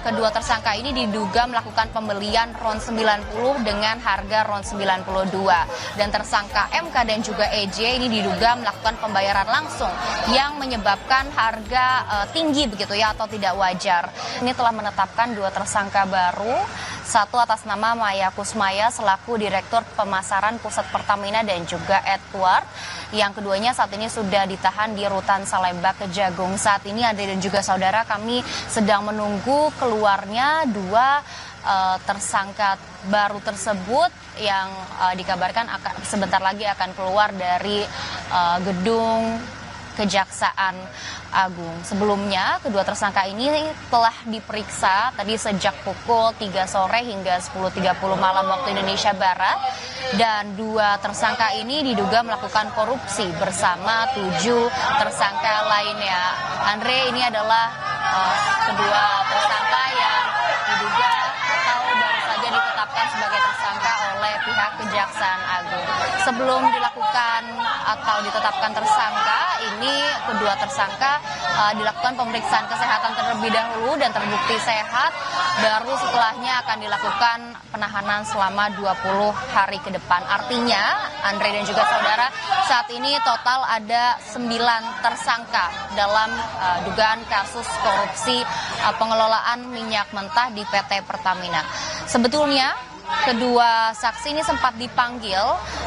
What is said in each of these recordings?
kedua tersangka ini diduga melakukan pembelian RON 90 dengan harga RON 92. Dan tersangka MK dan juga EJ ini diduga melakukan pembayaran langsung yang menyebabkan harga tinggi begitu ya atau tidak wajar. Ini telah menetapkan dua tersangka baru, satu atas nama Maya Kusmaya selaku Direktur Pemasaran Pusat Pertamina dan juga Edward. Yang keduanya saat ini sudah ditahan di Rutan Salemba Kejagung. Saat ini Andre dan juga saudara, kami sedang menunggu keluarnya dua tersangka baru tersebut yang dikabarkan sebentar lagi akan keluar dari gedung Kejaksaan Agung. Sebelumnya, kedua tersangka ini telah diperiksa tadi sejak pukul 3 sore hingga 10.30 malam waktu Indonesia Barat. Dan dua tersangka ini diduga melakukan korupsi bersama 7 tersangka lainnya. Andre, ini adalah kedua tersangka yang diduga atau baru saja ditetapkan sebagai tersangka oleh pihak Kejaksaan Agung. Sebelum dilakukan atau ditetapkan tersangka, ini kedua tersangka dilakukan pemeriksaan kesehatan terlebih dahulu dan terbukti sehat, baru setelahnya akan dilakukan penahanan selama 20 hari ke depan. Artinya, Andre dan juga saudara, saat ini total ada 9 tersangka dalam dugaan kasus korupsi pengelolaan minyak mentah di PT Pertamina. Sebetulnya kedua saksi ini sempat dipanggil,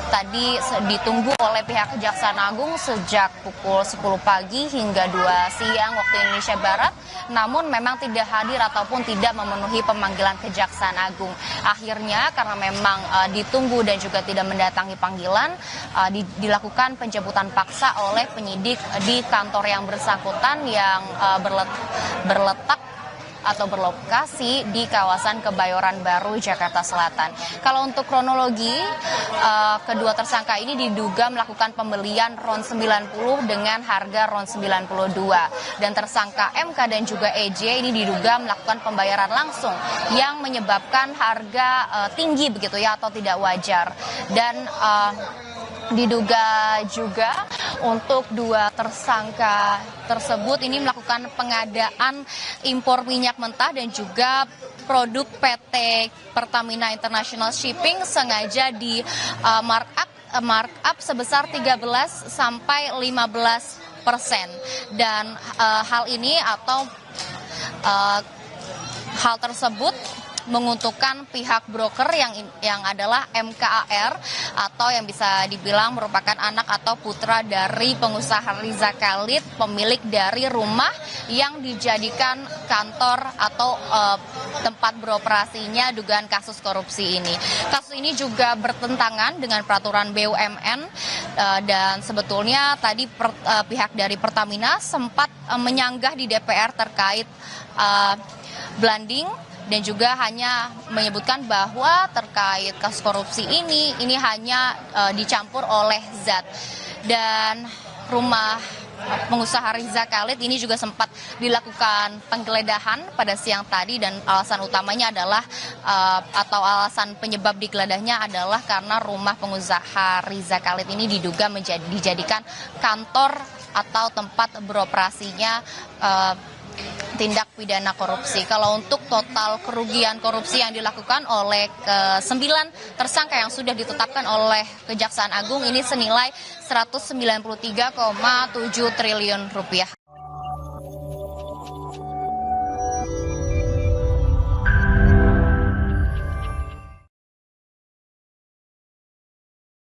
tadi ditunggu oleh pihak Kejaksaan Agung sejak pukul 10 pagi hingga 2 siang waktu Indonesia Barat, namun memang tidak hadir ataupun tidak memenuhi pemanggilan Kejaksaan Agung. Akhirnya karena memang ditunggu dan juga tidak mendatangi panggilan, dilakukan penjemputan paksa oleh penyidik di kantor yang bersangkutan yang berletak atau berlokasi di kawasan Kebayoran Baru, Jakarta Selatan. Kalau untuk kronologi, kedua tersangka ini diduga melakukan pembelian RON 90 dengan harga RON 92. Dan tersangka MK dan juga EJ ini diduga melakukan pembayaran langsung yang menyebabkan harga tinggi begitu ya atau tidak wajar. Dan diduga juga untuk dua tersangka tersebut ini melakukan pengadaan impor minyak mentah dan juga produk PT Pertamina International Shipping sengaja di markup sebesar 13 sampai 15%. Dan hal ini atau hal tersebut menguntungkan pihak broker yang adalah MKAR atau yang bisa dibilang merupakan anak atau putra dari pengusaha Riza Khalid, pemilik dari rumah yang dijadikan kantor atau tempat beroperasinya dugaan kasus korupsi ini. Kasus ini juga bertentangan dengan peraturan BUMN dan sebetulnya tadi pihak dari Pertamina sempat menyanggah di DPR terkait blanding dan juga hanya menyebutkan bahwa terkait kasus korupsi ini hanya dicampur oleh zat. Dan rumah pengusaha Riza Khalid ini juga sempat dilakukan penggeledahan pada siang tadi dan alasan utamanya adalah atau alasan penyebab digeledahnya adalah karena rumah pengusaha Riza Khalid ini diduga dijadikan kantor atau tempat beroperasinya tindak pidana korupsi. Kalau untuk total kerugian korupsi yang dilakukan oleh ke-9 tersangka yang sudah ditetapkan oleh Kejaksaan Agung ini senilai 193,7 triliun rupiah.